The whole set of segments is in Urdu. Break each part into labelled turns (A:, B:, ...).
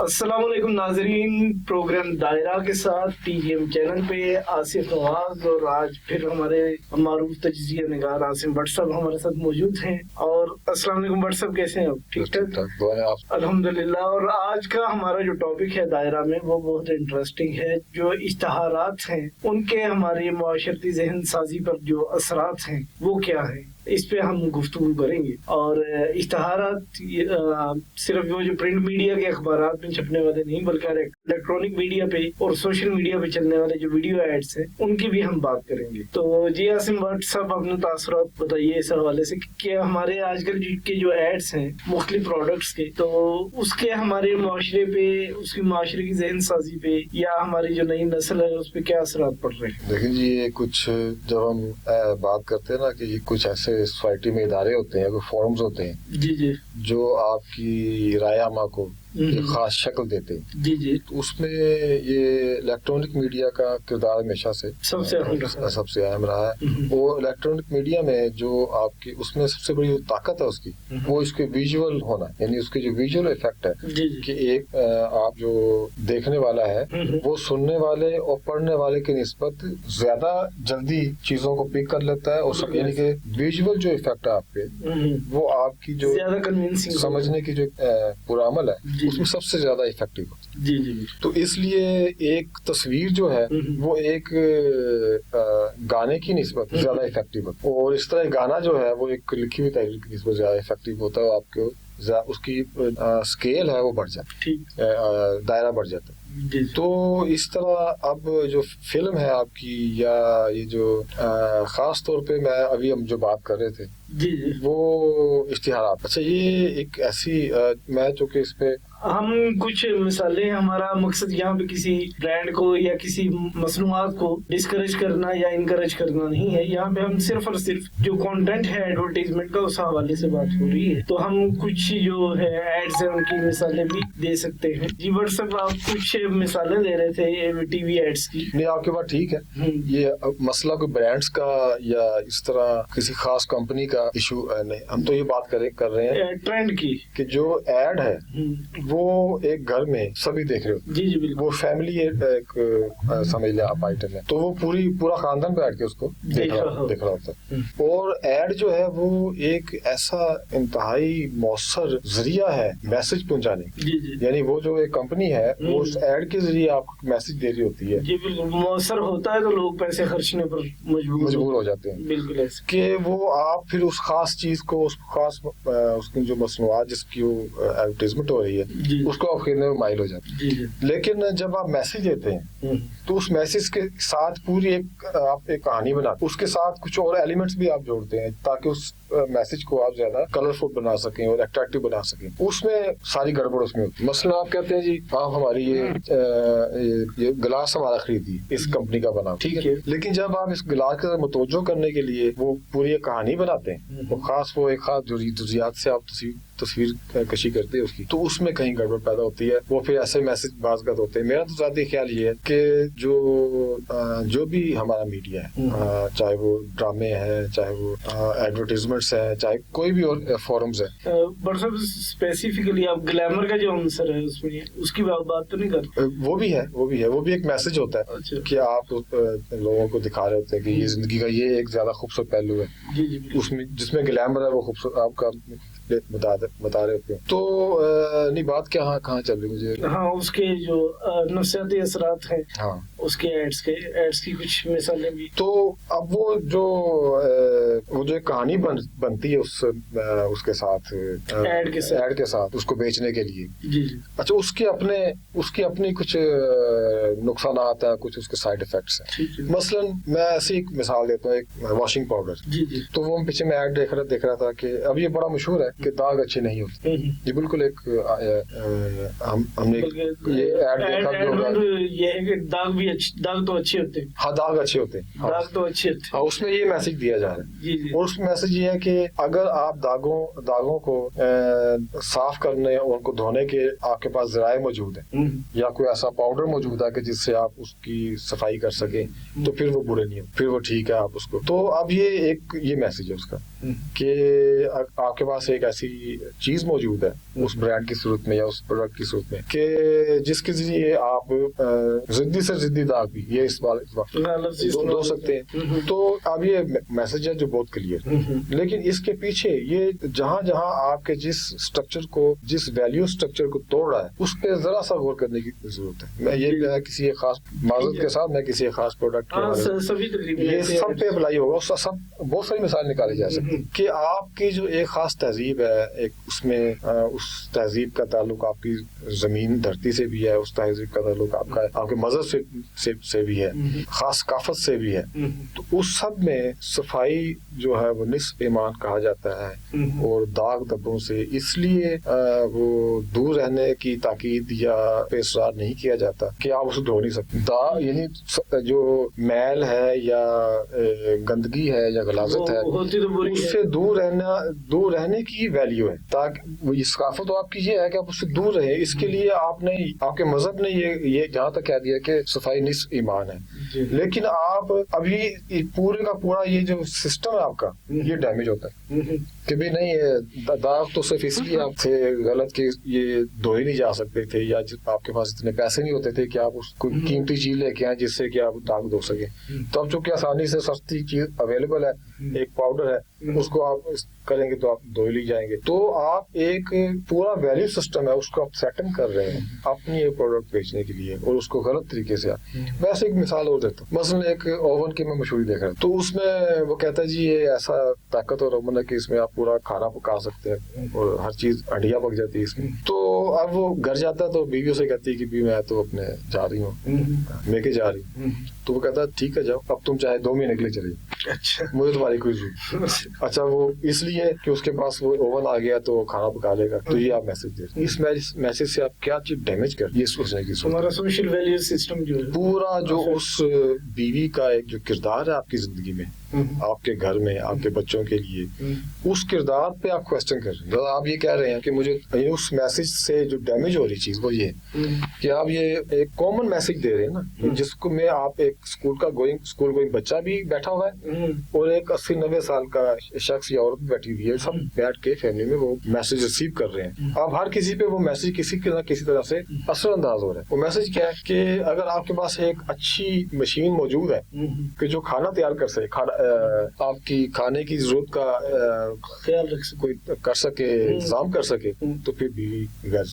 A: السلام علیکم ناظرین، پروگرام دائرہ کے ساتھ ٹی وی ایم چینل پہ آصف نواز اور آج پھر ہمارے معروف تجزیہ نگار عاصم بٹ صاحب ہمارے ساتھ موجود ہیں. اور السلام علیکم بٹ صاحب، کیسے ہیں آپ؟ ٹھیک ٹھاک الحمدللہ. اور آج کا ہمارا جو ٹاپک ہے دائرہ میں وہ بہت انٹرسٹنگ ہے. جو اشتہارات ہیں ان کے ہماری معاشرتی ذہن سازی پر جو اثرات ہیں وہ کیا ہیں، اس پہ ہم گفتگو کریں گے. اور اشتہارات صرف وہ جو پرنٹ میڈیا کے اخبارات میں چھپنے والے نہیں بلکہ الیکٹرانک میڈیا پہ اور سوشل میڈیا پہ چلنے والے جو ویڈیو ایڈز ہیں ان کی بھی ہم بات کریں گے. تو جی عاصم بٹ صاحب، اپنے تاثرات بتائیے اس حوالے سے کہ ہمارے آج کل کے جو ایڈز ہیں مختلف پروڈکٹس کے، تو اس کے ہمارے معاشرے پہ، اس کی معاشرے کی ذہن سازی پہ یا ہماری جو نئی نسل ہے اس پہ کیا اثرات پڑ رہے ہیں؟
B: دیکھیں جی، یہ کچھ جب ہم بات کرتے ہیں نا کہ یہ کچھ ایسے سوسائٹی میں ادارے ہوتے ہیں، کوئی فورمز ہوتے ہیں
A: جی
B: جو آپ کی رائے عامہ کو ایک خاص شکل دیتے ہیں.
A: جی
B: تو اس میں یہ الیکٹرانک میڈیا کا کردار ہمیشہ سے سب سے اہم رہا ہے. اور الیکٹرانک میڈیا میں جو آپ کی اس میں سب سے بڑی طاقت ہے اس کی، وہ اس کے ویژول ہونا، یعنی اس کے جو ویژول افیکٹ ہے کہ ایک آپ جو دیکھنے والا ہے وہ سننے والے اور پڑھنے والے کی نسبت زیادہ جلدی چیزوں کو پک کر لیتا ہے. اور یعنی کہ ویژول جو افیکٹ ہے آپ پہ، وہ آپ کی جو سمجھنے کی جو پورا عمل ہے اس میں سب سے زیادہ افیکٹو ہوتا ہے.
A: جی. تو
B: اس لیے ایک تصویر جو ہے وہ ایک گانے کی نسبت زیادہ افیکٹو ہوتا ہے، اور اس طرح گانا جو ہے وہ ایک لکھی ہوئی تحریر کی نسبت زیادہ افیکٹو ہوتا ہے. آپ کو اس کی اسکیل ہے وہ بڑھ جاتی ہے، دائرہ بڑھ جاتا ہے. تو اس طرح اب جو فلم ہے آپ کی، یا یہ جو خاص طور پہ میں ابھی ہم جو بات کر رہے تھے وہ اشتہارات. اچھا، یہ ایک ایسی میں چونکہ اس پہ
A: ہم کچھ مثالیں، ہمارا مقصد یہاں پہ کسی برانڈ کو یا کسی مصنوعات کو ڈسکریج کرنا یا انکریج کرنا نہیں ہے. یہاں پہ ہم صرف اور صرف جو کانٹینٹ ہے ایڈورٹائزمنٹ کا اس حوالے سے بات ہو رہی ہے. تو ہم کچھ جو ہے ایڈز ہیں ان کی مثالیں بھی دے سکتے ہیں. جی بٹ صاحب، آپ کچھ مثالیں دے رہے تھے ٹی وی ایڈز کی.
B: نہیں، آپ کی بات ٹھیک ہے. یہ مسئلہ کوئی برانڈز کا یا اس طرح کسی خاص کمپنی کا ایشو نہیں. ہم تو یہ بات کر رہے ہیں
A: ٹرینڈ کی، کہ
B: جو ایڈ ہے وہ ایک گھر میں سبھی دیکھ رہے ہوتے ہیں.
A: جی بالکل.
B: وہ فیملی ایک سمجھ لیں آپ آئٹم ہے، تو وہ پورا خاندان بیٹھ کے اس کو دیکھ رہا ہوتا ہے. اور ایڈ جو ہے وہ ایک ایسا انتہائی مؤثر ذریعہ ہے میسج پہنچانے کی. یعنی وہ جو ایک کمپنی ہے وہ اس ایڈ کے ذریعے آپ کو میسج دے رہی ہوتی ہے.
A: جی بالکل. مؤثر ہوتا ہے تو لوگ پیسے خرچنے پر مجبور ہو جاتے ہیں. بالکل ایسے
B: کہ وہ آپ پھر اس خاص چیز کو، اس خاص اس کی جو مصنوعات جس کی وہ ایڈورٹائزمنٹ ہو رہی ہے اس کو آپ خریدنے میں مائل ہو جاتے ہیں. لیکن جب آپ میسج دیتے ہیں تو اس میسج کے ساتھ پوری آپ ایک کہانی بناتے، اس کے ساتھ کچھ اور ایلیمنٹس بھی آپ جوڑتے ہیں تاکہ اس میسج کو آپ زیادہ کلرفل بنا سکیں اور اٹریکٹیو بنا سکیں. اس میں ساری گڑبڑ اس میں ہوتی ہے. مثلا آپ کہتے ہیں جی آپ ہماری یہ گلاس ہمارا خریدی اس کمپنی کا بنا، ٹھیک ہے، لیکن جب آپ اس گلاس کے متوجہ کرنے کے لیے وہ پوری ایک کہانی بناتے ہیں، وہ ایک خاص جزیات سے آپ تصویر کشی کرتے ہیں اس کی، تو اس میں کہیں گڑبڑ پیدا ہوتی ہے. وہ پھر ایسے میسج بعض کا ہوتے ہیں. میرا تو ذاتی خیال یہ ہے کہ جو بھی ہمارا میڈیا ہے، چاہے وہ ڈرامے ہیں، چاہے وہ ایڈورٹائزمنٹس ہیں، چاہے کوئی بھی اور فورمز ہیں.
A: بٹ صاحب اسپیسیفکلی آپ گلیمر کا جو عنصر ہے اس میں، اس کی بات تو نہیں کرتے؟
B: وہ بھی ہے ایک میسج ہوتا ہے کہ آپ لوگوں کو دکھا رہے ہوتے ہیں کہ یہ زندگی کا یہ ایک زیادہ خوبصورت پہلو ہے. اس میں جس میں گلیمر ہے وہ خوبصورت آپ کا بتا رہے ہوتے ہیں. تو نہیں، بات کہاں چل رہی مجھے؟
A: ہاں، اس کے جو نفسیاتی اثرات ہیں، ہاں اس کے ایڈز کی کچھ مثالیں بھی.
B: تو اب وہ جو کہانی بنتی ہے اس کے ساتھ ایڈ کے ساتھ اس کو بیچنے کے لیے. اچھا، اس کی اپنی کچھ نقصانات ہیں، کچھ اس کے سائڈ افیکٹس ہیں. مثلا میں ایسی ایک مثال دیتا ہوں، ایک واشنگ پاؤڈر. تو وہ پیچھے میں ایڈ دیکھ رہا تھا کہ اب یہ بڑا مشہور ہے کہ داغ اچھے نہیں ہوتے. یہ بالکل ایک ہم نے یہ ایڈ دیکھا بھی ہوگا.
A: یہ ہے کہ داغ تو اچھے ہوتے ہیں.
B: ہاں، داغ اچھے ہوتے ہیں. ہاں، اس میں یہ میسج دیا جا رہا ہے. اور اس میسج یہ ہے کہ اگر آپ داغوں کو صاف کرنے اور ان کو دھونے کے آپ کے پاس ذرائع موجود ہیں، یا کوئی ایسا پاؤڈر موجود ہے کہ جس سے آپ اس کی صفائی کر سکیں، تو پھر وہ برے نہیں ہو، پھر وہ ٹھیک ہے آپ اس کو. تو اب یہ میسج ہے اس کا کہ آپ کے پاس ایک ایسی چیز موجود ہے اس برانڈ کی صورت میں یا اس پروڈکٹ کی صورت میں کہ جس کے ذریعے آپ ضدی سے ضدی داغ بھی یہ اس بار دو سکتے ہیں. تو اب یہ میسج ہے جو بہت کلیئر، لیکن اس کے پیچھے یہ جہاں جہاں آپ کے جس اسٹرکچر کو، جس ویلیو اسٹرکچر کو توڑ رہا ہے اس پہ ذرا سا غور کرنے کی ضرورت ہے. میں یہ کسی ایک خاص معذرت کے ساتھ میں کسی ایک خاص پروڈکٹ یہ سب پہ اپلائی ہوگا. سب بہت ساری مثال نکالی جا سکتی کہ آپ کی جو ایک خاص تہذیب ہے، ایک اس میں اس تہذیب کا تعلق آپ کی زمین دھرتی سے بھی ہے، اس تہذیب کا تعلق آپ کے مذہب سے بھی ہے، خاص ثقافت سے بھی ہے. تو اس سب میں صفائی جو ہے وہ نصف ایمان کہا جاتا ہے، اور داغ دھبوں سے اس لیے وہ دور رہنے کی تاکید یا پہ اصرار نہیں کیا جاتا کہ آپ اسے دھو نہیں سکتے. داغ یعنی جو میل ہے یا گندگی ہے یا غلاظت ہے اس سے دور رہنے کی ویلیو ہے. تاکہ ثقافت آپ کی یہ ہے کہ آپ اس سے دور رہیں، اس کے لیے آپ کے مذہب نے یہ جہاں تک کہہ دیا کہ صفائی نصف ایمان ہے. لیکن آپ ابھی پورے کا پورا یہ جو سسٹم ہے آپ کا یہ ڈیمیج ہوتا ہے کہ بھی نہیں داغ تو صرف اس لیے آپ تھے غلط کہ یہ دھو ہی نہیں جا سکتے تھے، یا آپ کے پاس اتنے پیسے نہیں ہوتے تھے کہ آپ اس کو قیمتی چیز لے کے آئیں جس سے کہ آپ داغ دھو سکیں. تو اب چونکہ آسانی سے سستی چیز اویلیبل ہے، ایک پاؤڈر ہے، اس کو آپ کریں گے تو آپ دھو لی جائیں گے. تو آپ ایک پورا ویلیو سسٹم ہے اس کو آپ سیٹنگ کر رہے ہیں اپنی ایک پروڈکٹ بیچنے کے لیے، اور اس کو غلط طریقے سے. ویسے ایک مثال اور دیتا ہوں، مثلا ایک اوون کی میں مشہوری دیکھ رہا ہوں، تو اس میں وہ کہتا ہے جی یہ ایسا طاقت اور اوون ہے کہ اس میں آپ پورا کھانا پکا سکتے ہیں اور ہر چیز ہڈیاں پک جاتی ہے اس میں. تو اب وہ گھر جاتا ہے تو بیوی سے کہتی ہے کہ بھی میں تو اپنے جا رہی ہوں، میں کے جا رہی ہوں. تو وہ کہتا ہے ٹھیک ہے جاؤ، اب تم چاہے 2 مہینے کے لیے چلے جاؤ، مجھے تمہاری کوئی ضرورت. اچھا وہ اس لیے کہ اس کے پاس وہ اوون آ گیا تو کھانا پکا لے گا. تو یہ آپ میسج دے رہے ہیں، اس میسج سے آپ کیا چیز ڈیمیج کر یہ سوچنے کی
A: ہمارا سوشل ویلیو سسٹم جو ہے
B: پورا جو اس بیوی کا ایک جو کردار ہے آپ کی زندگی میں، آپ کے گھر میں، آپ کے بچوں کے لیے، اس کردار پہ آپ کوشچن کر رہے ہیں. آپ یہ کہہ رہے ہیں کہ مجھے اس میسج سے جو ڈیمیج ہو رہی چیز وہ یہ ہے کہ آپ یہ ایک کامن میسج دے رہے ہیں نا، جس کو میں آپ ایک اسکول گوئنگ بچہ بھی بیٹھا ہوا ہے اور ایک 80-90 سال کا شخص یا عورت بیٹھی ہوئی ہے، سب بیٹھ کے فیملی میں وہ میسج ریسیو کر رہے ہیں. اب ہر کسی پہ وہ میسج کسی طرح سے اثر انداز ہو رہا ہے. وہ میسج کیا ہے کہ اگر آپ کے پاس ایک اچھی مشین موجود ہے کہ جو کھانا تیار کر سکے، آپ کی کھانے کی ضرورت کا
A: خیال رکھ سکے،
B: کوئی کر سکے، انتظام کر سکے، تو پھر بیوی گھر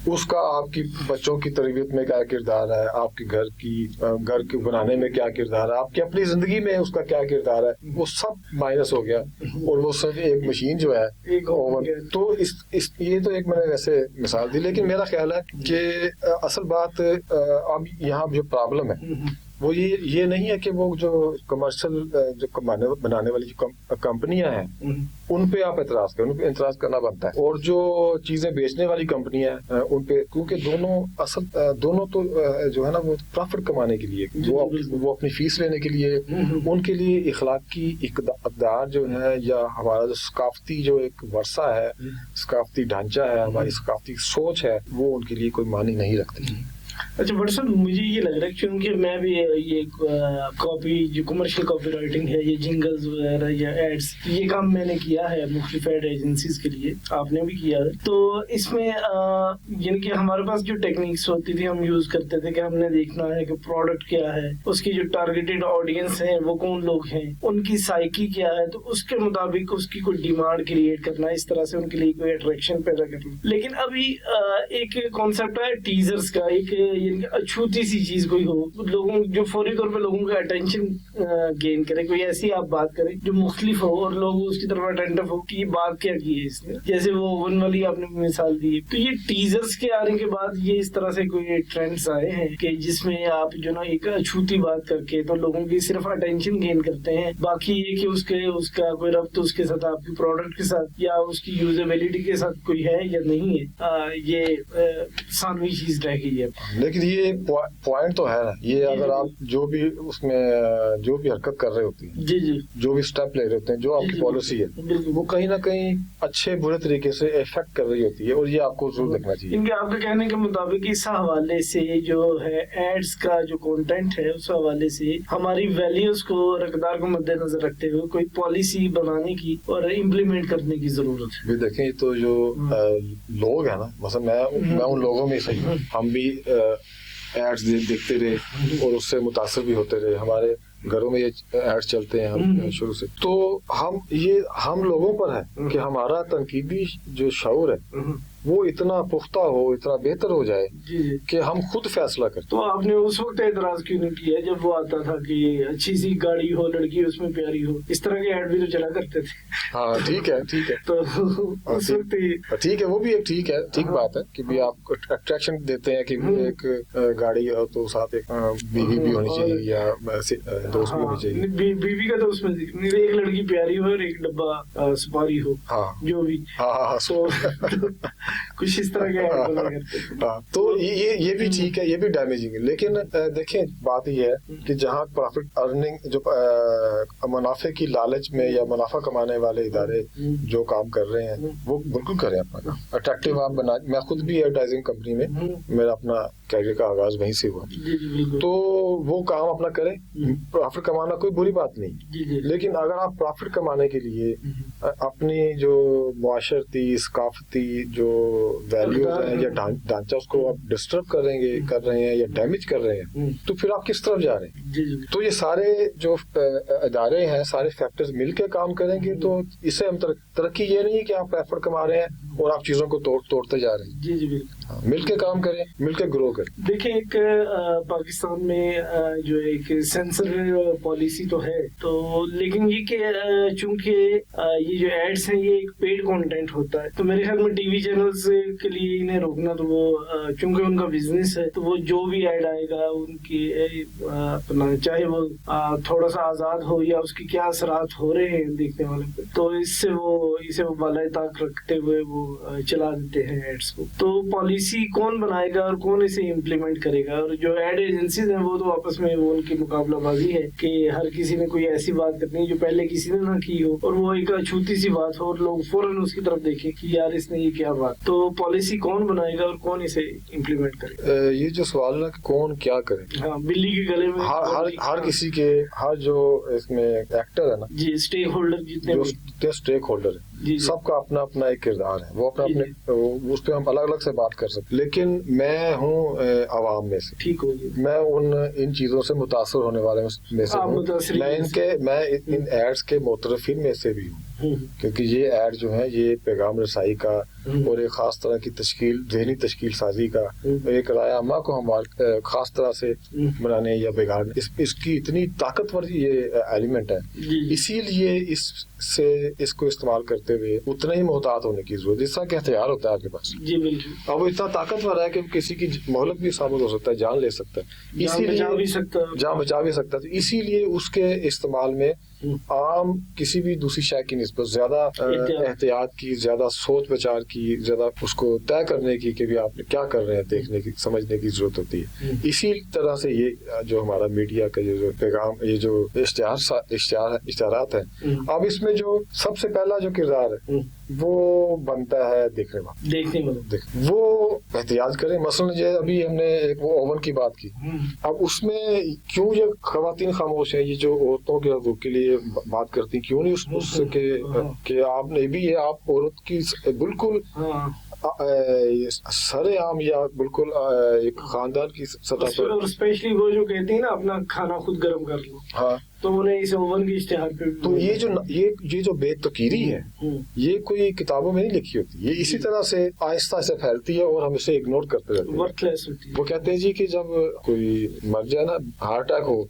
B: اس کا آپ کی بچوں کی تربیت میں کیا کردار ہے، آپ کے گھر کے بنانے میں کیا کردار ہے، آپ کی اپنی زندگی میں اس کا کیا کردار ہے، وہ سب مائنس ہو گیا اور وہ صرف ایک مشین جو ہے اوون. تو یہ تو ایک میں نے ویسے مثال دی، لیکن میرا خیال ہے کہ اصل بات اب یہاں جو پرابلم ہے وہ یہ نہیں ہے کہ وہ جو کمرشل جو بنانے والی کمپنیاں ہیں ان پہ آپ اعتراض کریں، ان پہ اعتراض کرنا بنتا ہے، اور جو چیزیں بیچنے والی کمپنیاں ہیں ان پہ، کیونکہ دونوں تو جو ہے نا وہ پروفٹ کمانے کے لیے، وہ اپنی فیس لینے کے لیے، ان کے لیے اخلاقی اقدار جو ہے یا ہمارا جو ثقافتی جو ایک ورثہ ہے، ثقافتی ڈھانچہ ہے، ہماری ثقافتی سوچ ہے، وہ ان کے لیے کوئی معنی نہیں رکھتی.
A: اچھا بٹ صاحب مجھے یہ لگ رہا ہے کیونکہ میں بھی یہ کاپی جو کمرشل کاپی رائٹنگ ہے، یہ جنگلز وغیرہ یا ایڈس، یہ کام میں نے کیا ہے مختلف ایڈ ایجنسیز کے لیے، آپ نے بھی کیا ہے. تو اس میں یعنی کہ ہمارے پاس جو ٹیکنیکس ہوتی تھی ہم یوز کرتے تھے کہ ہم نے دیکھنا ہے کہ پروڈکٹ کیا ہے، اس کی جو ٹارگیٹڈ آڈینس ہے وہ کون لوگ ہیں، ان کی سائیکی کیا ہے، تو اس کے مطابق اس کی کوئی ڈیمانڈ کریٹ کرنا، اس طرح سے ان کے لیے کوئی اٹریکشن پیدا کرنا. لیکن ابھی ایک کانسیپٹ ہے ٹیزرز کا، ایک اچھوتی سی چیز کوئی ہو، لوگوں جو فوری طور پہ لوگوں کا اٹینشن گین کرے، کوئی ایسی آپ بات کریں جو مختلف ہو اور لوگ اس کی طرف اٹینٹو ہو کہ یہ بات کیا کی ہے اس نے، جیسے وہ ون والی آپ نے مثال دی. تو یہ ٹیزرز کے آنے کے بعد یہ اس طرح سے کوئی ٹرینڈز آئے ہیں کہ جس میں آپ جو نا ایک اچھوتی بات کر کے تو لوگوں کی صرف اٹینشن گین کرتے ہیں، باقی یہ کہ اس کا کوئی ربط اس کے ساتھ، آپ کی پروڈکٹ کے ساتھ یا اس کی یوزیبلٹی کے ساتھ کوئی ہے یا نہیں ہے، یہ ثانوی چیز رہ گئی ہے.
B: لیکن یہ پوائنٹ تو ہے نا، یہ اگر آپ جو بھی اس میں جو بھی حرکت کر رہے ہوتے ہیں،
A: جی جی،
B: جو بھی اسٹیپ لے رہے ہوتے ہیں، جو آپ کی پالیسی ہے وہ کہیں نہ کہیں اچھے برے طریقے سے افیکٹ کر رہی ہوتی ہے، اور یہ آپ کو ضرور دیکھنا چاہیے.
A: ان کے آپ کے کہنے کے مطابق اس حوالے سے جو ہے ایڈز کا جو کانٹینٹ ہے اس حوالے سے ہماری ویلیوز کو اور اقدار کو مد نظر رکھتے ہوئے کوئی پالیسی بنانے کی اور امپلیمنٹ کرنے کی ضرورت ہے.
B: دیکھیں تو جو لوگ ہیں نا، مثلا میں ان لوگوں میں صحیح ہوں، ہم بھی ایڈز دیکھتے رہے اور اس سے متاثر بھی ہوتے رہے، ہمارے گھروں میں یہ ایڈز چلتے ہیں ہم شروع سے. تو ہم لوگوں پر ہے کہ ہمارا تنقیدی جو شعور ہے وہ اتنا پختہ ہو، اتنا بہتر ہو جائے کہ ہم خود فیصلہ کریں.
A: تو آپ نے اس وقت اعتراض کیوں نہیں کیا جب وہ آتا تھا کہ اچھی سی گاڑی ہو، لڑکی اس میں پیاری ہو، اس طرح کے ایڈ بھی تو چلا کرتے تھے.
B: ہاں ٹھیک ہے
A: تو اس وقت
B: ٹھیک ہے، وہ بھی ایک ٹھیک بات ہے کہ بھی آپ اٹریکشن دیتے ہیں کہ ایک گاڑی ہو تو ساتھ ایک بیوی بھی ہونی چاہیے یا دوست بھی ہونی چاہیے.
A: بیوی کا تو اس میں ایک لڑکی پیاری ہو اور ایک ڈبہ سپاری ہو، جو بھی کچھ اس طرح کے.
B: تو یہ بھی ٹھیک ہے، یہ بھی ڈیمیجنگ ہے. لیکن دیکھیں بات یہ ہے کہ جہاں پروفٹ ارننگ، جو منافع کی لالچ میں یا منافع کمانے والے ادارے جو کام کر رہے ہیں وہ بالکل کریں اپنا اٹریکٹیو آپ بنا. میں خود بھی ایڈورٹائزنگ کمپنی میں، میرا اپنا کیریئر کا آغاز وہیں سے ہوا، تو وہ کام اپنا کریں. پروفٹ کمانا کوئی بری بات نہیں، لیکن اگر آپ پروفٹ کمانے کے لیے اپنی جو معاشرتی ثقافتی جو ویلیوز ہیں یا ڈھانچہ اس کو آپ ڈسٹرب کر رہے ہیں یا ڈیمیج کر رہے ہیں، تو پھر آپ کس طرف جا رہے ہیں؟ تو یہ سارے جو ادارے ہیں، سارے فیکٹرز مل کے کام کریں گے تو اس سے ہم ترقی یہ نہیں ہے کہ آپ ایفرٹ کما رہے ہیں اور آپ چیزوں کو توڑتے جا رہے ہیں.
A: جی جی بالکل،
B: مل کے کام کریں، مل کے گرو کریں.
A: دیکھیں ایک پاکستان میں جو ایک سینسر پالیسی تو ہے، تو لیکن یہ کہ چونکہ یہ جو ایڈس ہیں یہ ایک پیڈ کانٹینٹ ہوتا ہے، تو میرے خیال میں ٹی وی چینلز کے لیے انہیں روکنا، تو وہ چونکہ ان کا بزنس ہے تو وہ جو بھی ایڈ آئے گا ان کی اپنا، چاہے وہ تھوڑا سا آزاد ہو یا اس کی کیا اثرات ہو رہے ہیں دیکھنے والے پہ، تو اسے وہ بالائے طاق رکھتے ہوئے وہ چلا دیتے ہیں ایڈس کو. تو پالیسی کون بنائے گا اور کون اسے امپلیمنٹ کرے گا؟ اور جو ایڈ ایجنسیز ہیں وہ تو آپس میں وہ ان کی مقابلہ بازی ہے کہ ہر کسی نے کوئی ایسی بات کرنی ہے جو پہلے کسی نے نہ کی ہو، اور وہ ایک چھوٹی سی بات ہو اور لوگ فوراً اس کی طرف دیکھیں کہ یار اس نے یہ کیا بات. تو پالیسی کون بنائے گا اور کون اسے امپلیمنٹ کرے گا؟
B: یہ جو سوال ہے کہ کون کیا کرے،
A: ہاں، بلی کے گلے میں
B: ہر کسی کے، ہر جو اس میں ایکٹر ہے نا،
A: جی اسٹیک ہولڈر، جتنے
B: اسٹیک ہولڈر ہے، سب کا اپنا اپنا ایک کردار ہے، وہ اپنا اس پہ ہم الگ الگ سے بات کر سکتے. لیکن میں ہوں عوام میں سے، ٹھیک ہوگی، میں ان چیزوں سے متاثر ہونے والے میں سے ہوں. میں ان ایڈز کے مترفین میں سے بھی ہوں، کیونکہ یہ ایڈ جو ہیں یہ پیغام رسائی کا اور ایک خاص طرح کی ذہنی تشکیل سازی کا، ایک رائے عامہ کو ہم خاص طرح سے بنانے یا بگاڑنے، اس کی اتنی طاقتور یہ ایلیمنٹ ہے. اسی لیے اس کو استعمال کرتے ہوئے اتنا ہی محتاط ہونے کی ضرورت ہے جس طرح کہ ہتھیار ہوتا ہے آپ کے پاس. جی بالکل. اب وہ اتنا طاقتور ہے کہ کسی کی مہلک بھی ثابت ہو سکتا ہے، جان لے سکتا ہے، اسی لیے جان بچا بھی سکتا ہے. اسی لیے اس کے استعمال میں عام کسی بھی دوسری شے کی نسبت زیادہ احتیاط کی، زیادہ سوچ بچار کی، زیادہ اس کو طے کرنے کی کہ بھی آپ نے کیا کر رہے ہیں دیکھنے کی، سمجھنے کی ضرورت ہوتی ہے. اسی طرح سے یہ جو ہمارا میڈیا کا یہ جو پیغام، یہ جو اشتہارات ہیں، اب اس میں جو سب سے پہلا جو کردار ہے وہ بنتا ہے دیکھنے والا. وہ احتیاط کریں. مثلاً جو ابھی ہم نے ایک وہ اوون کی بات کی، اب اس میں کیوں یہ خواتین خاموش ہیں، یہ جو عورتوں کے حقوق کے لیے بات کرتی، کیوں نہیں اس سے کہ آپ نے بھی یہ آپ عورت کی بالکل سر عام یا بالکل ایک خاندان کی سطح پر، اسپیشلی وہ جو کہتے ہیں نا اپنا کھانا خود گرم کر لو، ہاں، تو انہیں اس اوون کی اشتہار پہ، تو یہ جو بے تقیری ہے یہ کوئی کتابوں میں نہیں لکھی ہوتی، یہ اسی طرح سے آہستہ آہستہ پھیلتی ہے اور ہم اسے اگنور کرتے رہتے ہیں. ورتھ لیس ہوتی ہے. وہ کہتے ہیں جی کہ جب کوئی مر جائے نا، ہارٹ اٹیک ہو،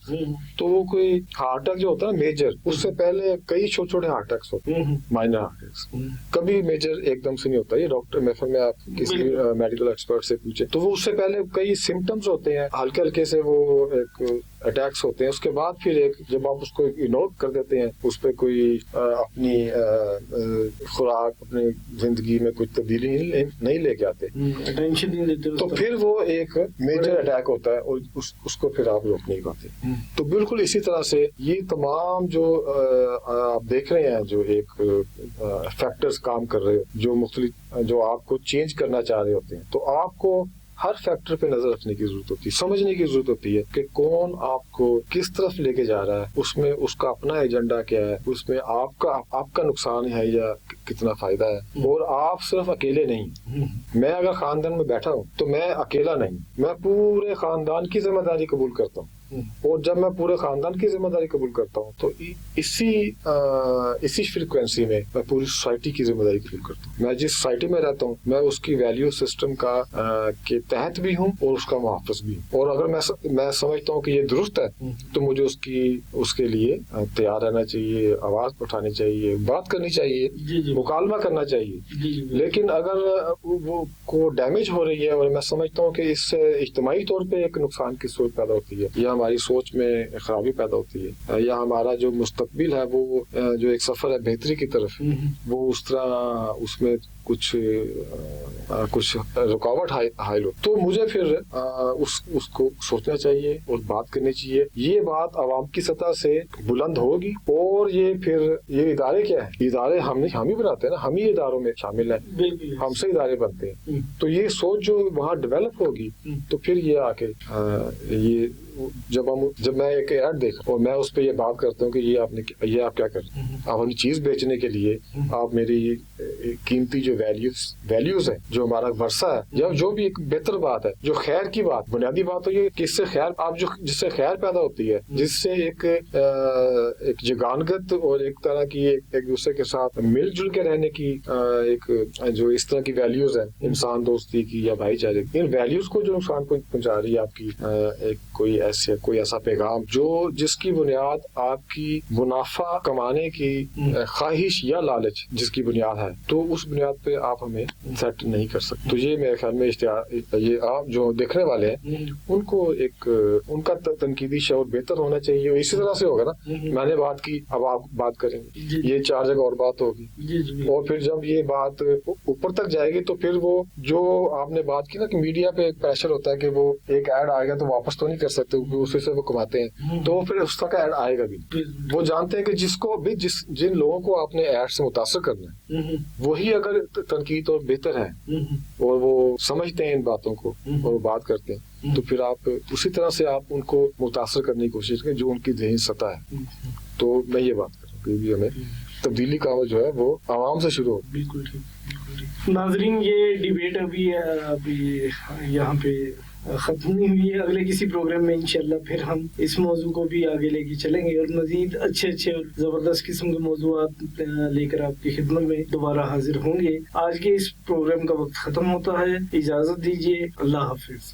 B: تو وہ کوئی ہارٹ اٹیک جو ہوتا ہے نا میجر، اس سے پہلے کئی چھوٹے چھوٹے ہارٹ اٹیکس ہوتے ہیں، مائنر ہارٹ اٹیکس، کبھی میجر ایک دم سے نہیں ہوتا. یہ ڈاکٹر محفل میں آپ کسی میڈیکل ایکسپرٹ سے پوچھے تو وہ اس سے پہلے کئی سمٹمز ہوتے ہیں، ہلکے ہلکے سے وہ ایک اٹیکس ہوتے ہیں، اس کے بعد پھر ایک جب آپ اس کو اگنور کر دیتے ہیں، اس پہ کوئی اپنی خوراک اپنی زندگی میں کوئی تبدیلی نہیں لے کے آتے،
A: اٹینشن نہیں دیتے،
B: تو پھر وہ ایک میجر اٹیک ہوتا ہے اور اس کو پھر آپ روک نہیں پاتے۔ تو بالکل اسی طرح سے یہ تمام جو آپ دیکھ رہے ہیں جو ایک فیکٹرز کام کر رہے ہیں، جو مختلف جو آپ کو چینج کرنا چاہ رہے ہوتے ہیں، تو آپ کو ہر فیکٹر پہ نظر رکھنے کی ضرورت ہوتی ہے، سمجھنے کی ضرورت ہوتی ہے کہ کون آپ کو کس طرف لے کے جا رہا ہے، اس میں اس کا اپنا ایجنڈا کیا ہے، اس میں آپ کا نقصان ہے یا کتنا فائدہ ہے، اور آپ صرف اکیلے نہیں۔ میں اگر خاندان میں بیٹھا ہوں تو میں اکیلا نہیں، میں پورے خاندان کی ذمہ داری قبول کرتا ہوں، اور جب میں پورے خاندان کی ذمہ داری قبول کرتا ہوں تو اسی فریکوینسی میں پوری سوسائٹی کی ذمہ داری قبول کرتا ہوں۔ میں جس سوسائٹی میں رہتا ہوں میں اس کی ویلیو سسٹم کا کے تحت بھی ہوں اور اس کا محافظ بھی ہوں، اور اگر میں سمجھتا ہوں کہ یہ درست ہے تو مجھے اس کے لیے تیار رہنا چاہیے، آواز اٹھانی چاہیے، بات کرنی چاہیے، مکالمہ کرنا چاہیے۔ لیکن اگر وہ کو ڈیمیج ہو رہی ہے اور میں سمجھتا ہوں کہ اس سے اجتماعی طور پہ ایک نقصان کی صورت پیدا ہوتی ہے، یا ہماری سوچ میں خرابی پیدا ہوتی ہے، یا ہمارا جو مستقبل ہے وہ جو ایک سفر ہے بہتری کی طرف، وہ اس طرح اس میں کچھ رکاوٹ حائل ہو، تو مجھے پھر اس کو سوچنا چاہیے اور بات کرنی چاہیے۔ یہ بات عوام کی سطح سے بلند ہوگی، اور یہ ادارے کیا ہے، ادارے ہم ہی بناتے ہیں نا، ہم ہی اداروں میں شامل ہیں، ہم سے ادارے بنتے ہیں، تو یہ سوچ جو وہاں ڈیولپ ہوگی تو پھر یہ آ کے یہ جب میں ایک ایڈ دیکھ اور میں اس پہ یہ بات کرتا ہوں کہ یہ آپ کیا کر رہے ہیں، آپ اپنی چیز بیچنے کے لیے آپ میری قیمتی جو ویلیوز ہیں، جو ہمارا ورثہ ہے، یا جو بھی ایک بہتر بات ہے، جو خیر کی بات، بنیادی بات تو یہ کہ اس سے خیر آپ جس سے خیر پیدا ہوتی ہے، جس سے ایک جگانگت اور ایک طرح کی ایک دوسرے کے ساتھ مل جل کے رہنے کی ایک جو اس طرح کی ویلیوز ہیں، انسان دوستی کی یا بھائی چارے کی، ان ویلیوز کو جو نقصان پہنچا رہی ہے آپ کی ایک کوئی ایسا پیغام جس کی بنیاد آپ کی منافع کمانے کی خواہش یا لالچ جس کی بنیاد ہے، تو اس بنیاد پہ آپ ہمیں سیٹ نہیں کر سکتے۔ تو یہ میرے خیال میں یہ آپ جو دیکھنے والے ہیں ان کو ان کا تنقیدی شعور بہتر ہونا چاہیے، اور اسی طرح سے ہوگا نا، میں نے بات کی، اب آپ بات کریں گے، یہ 4 جگہ اور بات ہوگی، اور پھر جب یہ بات اوپر تک جائے گی تو پھر وہ جو آپ نے بات کی نا کہ میڈیا پہ ایک پریشر ہوتا ہے کہ وہ ایک ایڈ آئے گا تو واپس تو نہیں کر سکتے، اسی سے وہ کماتے ہیں، تو پھر اس طرح کا ایڈ آئے گا بھی۔ وہ جانتے ہیں کہ جن لوگوں کو آپ نے ایڈ سے متاثر کرنا ہے وہی اگر تنقید اور بہتر ہے اور وہ سمجھتے ہیں ان باتوں کو اور وہ بات کرتے ہیں، تو پھر آپ اسی طرح سے آپ ان کو متاثر کرنے کی کوشش کریں جو ان کی ذہنی سطح ہے۔ تو میں یہ بات کر رہا ہوں کہ ہمیں تبدیلی کا جو ہے وہ عوام سے شروع ہو۔
A: بالکل ٹھیک۔ ناظرین، یہ ڈیبیٹ ابھی یہاں پہ ختم نہیں ہوئی ہے، اگلے کسی پروگرام میں انشاءاللہ پھر ہم اس موضوع کو بھی آگے لے کے چلیں گے اور مزید اچھے اور زبردست قسم کے موضوعات لے کر آپ کی خدمت میں دوبارہ حاضر ہوں گے۔ آج کے اس پروگرام کا وقت ختم ہوتا ہے، اجازت دیجیے، اللہ حافظ۔